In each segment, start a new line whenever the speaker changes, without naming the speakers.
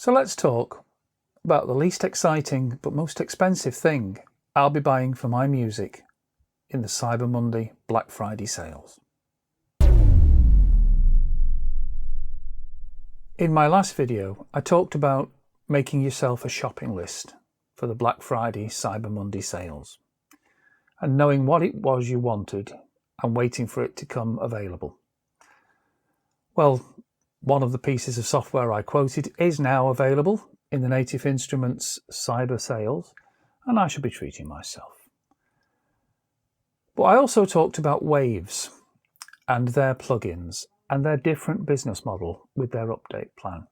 So let's talk about the least exciting but most expensive thing I'll be buying for my music in the Cyber Monday Black Friday sales. In my last video, I talked about making yourself a shopping list for the Black Friday Cyber Monday sales and knowing what it was you wanted and waiting for it to come available. Well, one of the pieces of software I quoted is now available in the Native Instruments cyber sales, and I should be treating myself. But I also talked about Waves and their plugins and their different business model with their update plan.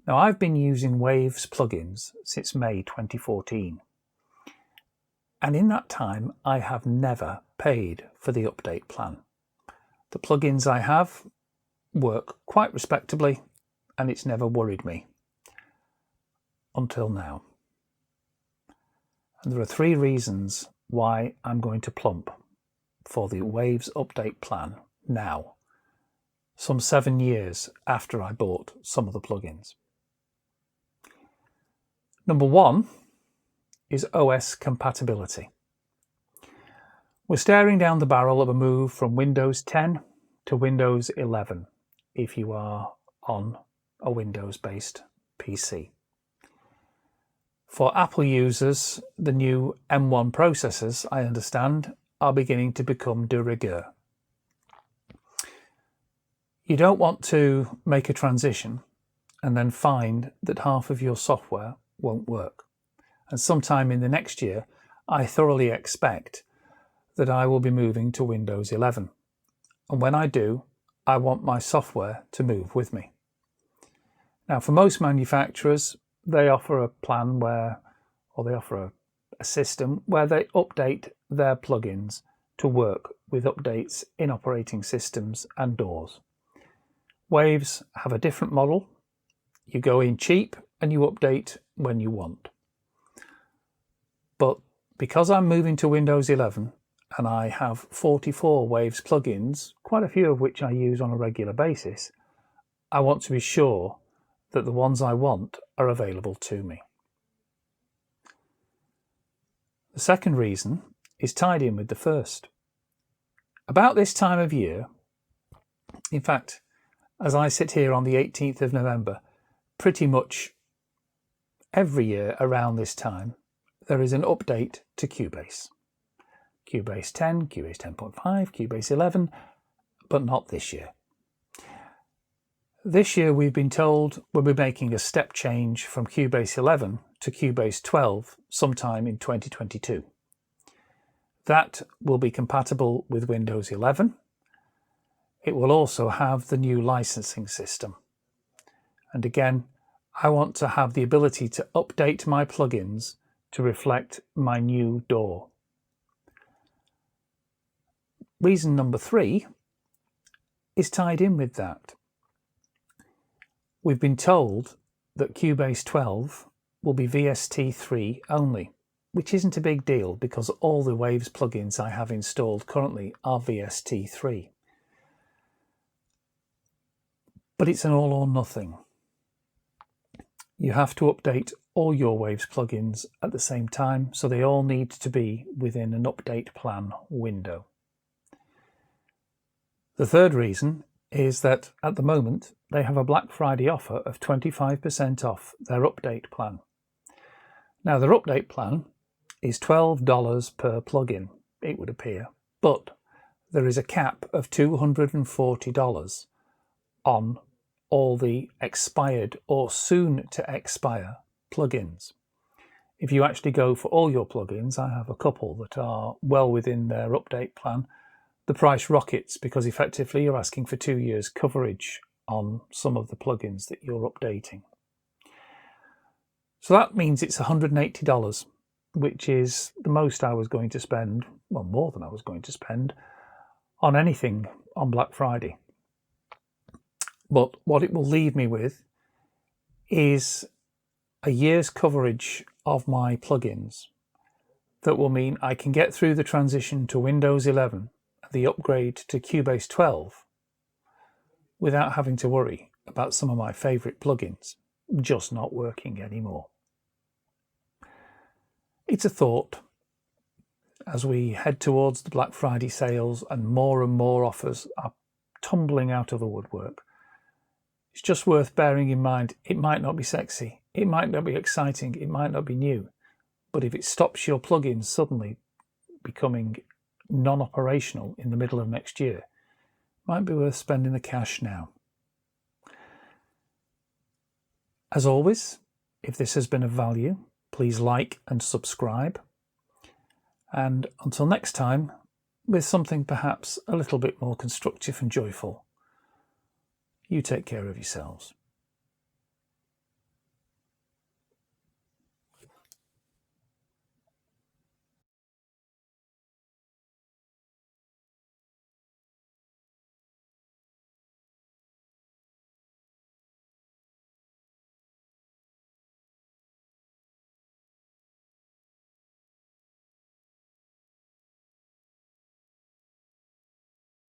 Now, I've been using Waves plugins since May 2014, and in that time I have never paid for the update plan. The plugins I have work quite respectably, and it's never worried me until now. And there are three reasons why I'm going to plump for the Waves update plan now, some 7 years after I bought some of the plugins. Number one is OS compatibility. We're staring down the barrel of a move from Windows 10 to Windows 11 if you are on a Windows-based PC. For Apple users, the new M1 processors, I understand, are beginning to become de rigueur. You don't want to make a transition and then find that half of your software won't work. And sometime in the next year, I thoroughly expect that I will be moving to Windows 11. And when I do, I want my software to move with me. Now, for most manufacturers, they offer a plan they offer a system where they update their plugins to work with updates in operating systems and DAWs. Waves have a different model. You go in cheap and you update when you want. But because I'm moving to Windows 11, and I have 44 Waves plugins, quite a few of which I use on a regular basis, I want to be sure that the ones I want are available to me. The second reason is tied in with the first. About this time of year, in fact, as I sit here on the 18th of November, pretty much every year around this time, there is an update to Cubase. Cubase 10, Cubase 10.5, Cubase 11, but not this year. This year we've been told we'll be making a step change from Cubase 11 to Cubase 12 sometime in 2022. That will be compatible with Windows 11. It will also have the new licensing system. And again, I want to have the ability to update my plugins to reflect my new DAW. Reason number three is tied in with that. We've been told that Cubase 12 will be VST3 only, which isn't a big deal because all the Waves plugins I have installed currently are VST3. But it's an all or nothing. You have to update all your Waves plugins at the same time, so they all need to be within an update plan window. The third reason is that at the moment they have a Black Friday offer of 25% off their update plan. Now, their update plan is $12 per plugin, it would appear, but there is a cap of $240 on all the expired or soon to expire plugins. If you actually go for all your plugins, I have a couple that are well within their update plan, the price rockets because effectively you're asking for 2 years coverage on some of the plugins that you're updating. So that means it's $180, which is the most I was going to spend, well, more than I was going to spend on anything on Black Friday. But what it will leave me with is a year's coverage of my plugins that will mean I can get through the transition to Windows 11, the upgrade to Cubase 12, without having to worry about some of my favourite plugins just not working anymore. It's a thought. As we head towards the Black Friday sales and more offers are tumbling out of the woodwork, it's just worth bearing in mind it might not be sexy, it might not be exciting, it might not be new, but if it stops your plugins suddenly becoming non-operational in the middle of next year, it might be worth spending the cash now. As always, if this has been of value, please like and subscribe. And until next time, with something perhaps a little bit more constructive and joyful, you take care of yourselves.